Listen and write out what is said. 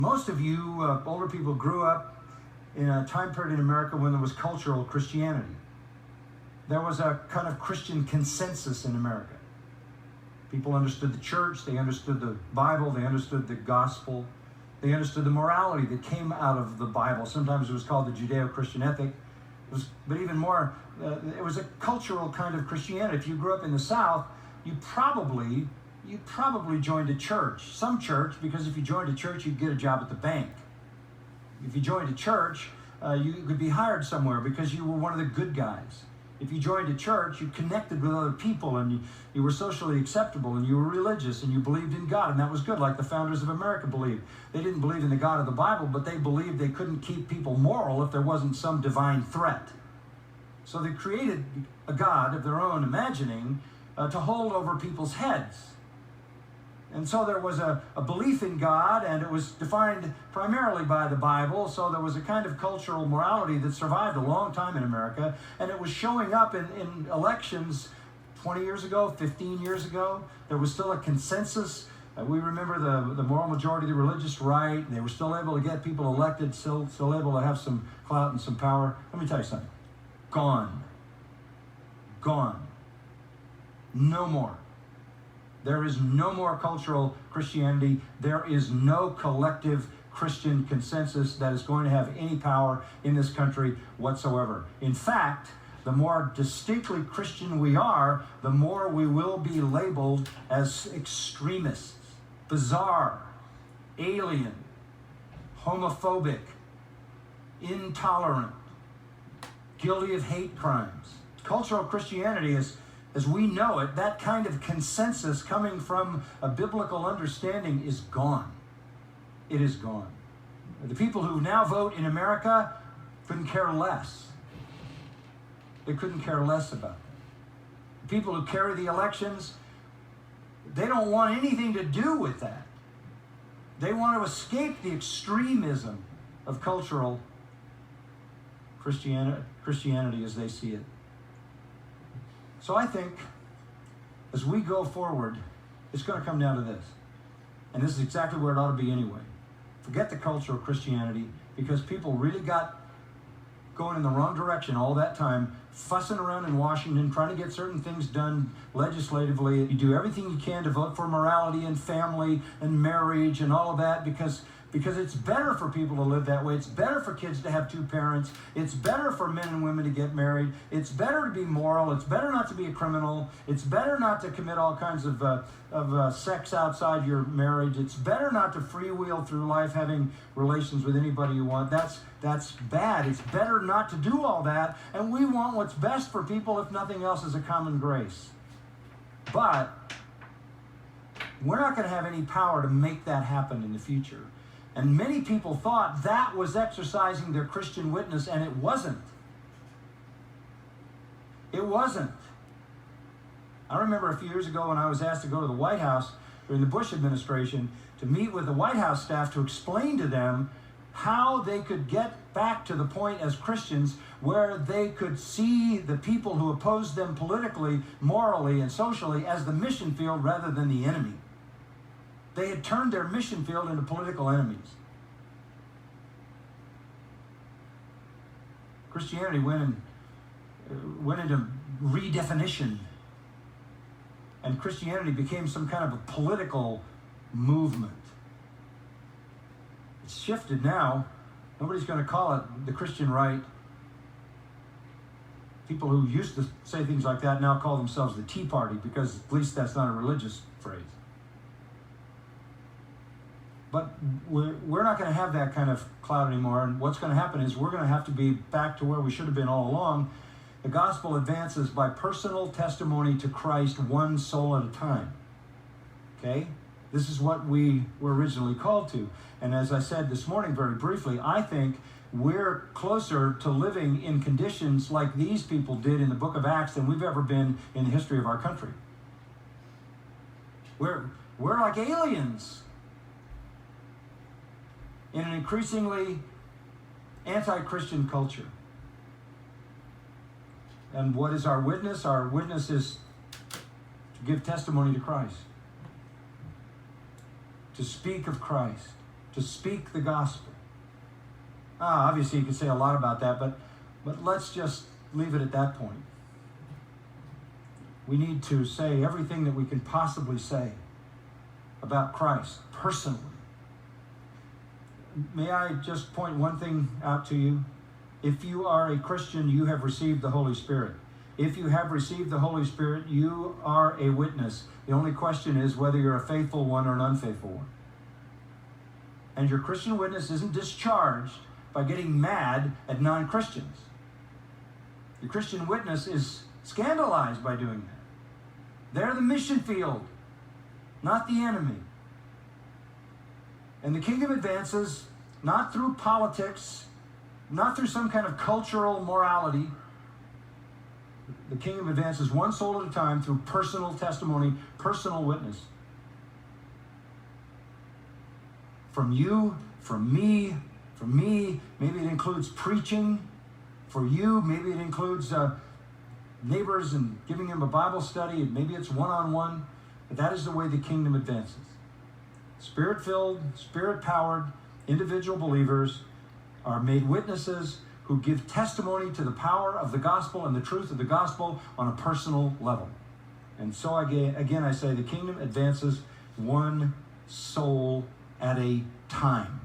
Most of you older people grew up in a time period in America when there was cultural Christianity. There was a kind of Christian consensus in America. People understood the church, they understood the Bible, they understood the gospel, they understood the morality that came out of the Bible. Sometimes it was called the Judeo-Christian ethic. But even more, it was a cultural kind of Christianity. If you grew up in the South, you probably joined a church, some church, because if you joined a church, you'd get a job at the bank. If you joined a church, you could be hired somewhere because you were one of the good guys. If you joined a church, you connected with other people, and you were socially acceptable, and you were religious, and you believed in God, and that was good, like the founders of America believed. They didn't believe in the God of the Bible, but they believed they couldn't keep people moral if there wasn't some divine threat. So they created a God of their own imagining to hold over people's heads. And so there was a belief in God, and it was defined primarily by the Bible, so there was a kind of cultural morality that survived a long time in America, and it was showing up in elections 20 years ago, 15 years ago. There was still a consensus. We remember the moral majority, the religious right. They were still able to get people elected, still able to have some clout and some power. Let me tell you something. Gone. Gone. No more. There is no more cultural Christianity. There is no collective Christian consensus that is going to have any power in this country whatsoever. In fact, the more distinctly Christian we are, the more we will be labeled as extremists, bizarre, alien, homophobic, intolerant, guilty of hate crimes. Cultural Christianity is, as we know it, that kind of consensus coming from a biblical understanding is gone. It is gone. The people who now vote in America couldn't care less. They couldn't care less about that. The people who carry the elections, they don't want anything to do with that. They want to escape the extremism of cultural Christianity as they see it. So I think as we go forward, it's going to come down to this. And this is exactly where it ought to be anyway. Forget the culture of Christianity, because people really got going in the wrong direction all that time, fussing around in Washington, trying to get certain things done legislatively. You do everything you can to vote for morality and family and marriage and all of that because it's better for people to live that way. It's better for kids to have two parents. It's better for men and women to get married. It's better to be moral. It's better not to be a criminal. It's better not to commit all kinds of sex outside your marriage. It's better not to freewheel through life having relations with anybody you want. That's bad. It's better not to do all that. And we want what's best for people, if nothing else, is a common grace. But we're not going to have any power to make that happen in the future. And many people thought that was exercising their Christian witness, and it wasn't. It wasn't. I remember a few years ago when I was asked to go to the White House during the Bush administration to meet with the White House staff to explain to them how they could get back to the point as Christians where they could see the people who opposed them politically, morally, and socially as the mission field rather than the enemy. They had turned their mission field into political enemies. Christianity went into redefinition, and Christianity became some kind of a political movement. It's shifted now. Nobody's going to call it the Christian right. People who used to say things like that now call themselves the Tea Party, because at least that's not a religious phrase. But we're not going to have that kind of cloud anymore. And what's going to happen is we're going to have to be back to where we should have been all along. The gospel advances by personal testimony to Christ, one soul at a time. Okay? This is what we were originally called to. And as I said this morning very briefly, I think we're closer to living in conditions like these people did in the book of Acts than we've ever been in the history of our country. We're like aliens in an increasingly anti-Christian culture. And what is our witness? Our witness is to give testimony to Christ, to speak of Christ, to speak the gospel. Obviously, you could say a lot about that, but let's just leave it at that point. We need to say everything that we can possibly say about Christ personally. May I just point one thing out to you? If you are a Christian, you have received the Holy Spirit. If you have received the Holy Spirit, you are a witness. The only question is whether you're a faithful one or an unfaithful one. And your Christian witness isn't discharged by getting mad at non-Christians. Your Christian witness is scandalized by doing that. They're the mission field, not the enemy. And the kingdom advances not through politics, not through some kind of cultural morality. The kingdom advances one soul at a time through personal testimony, personal witness. From you, from me, maybe it includes preaching. For you, maybe it includes neighbors and giving them a Bible study. Maybe it's one-on-one. But that is the way the kingdom advances. Spirit-filled, Spirit-powered individual believers are made witnesses who give testimony to the power of the gospel and the truth of the gospel on a personal level. And so again, I say the kingdom advances one soul at a time.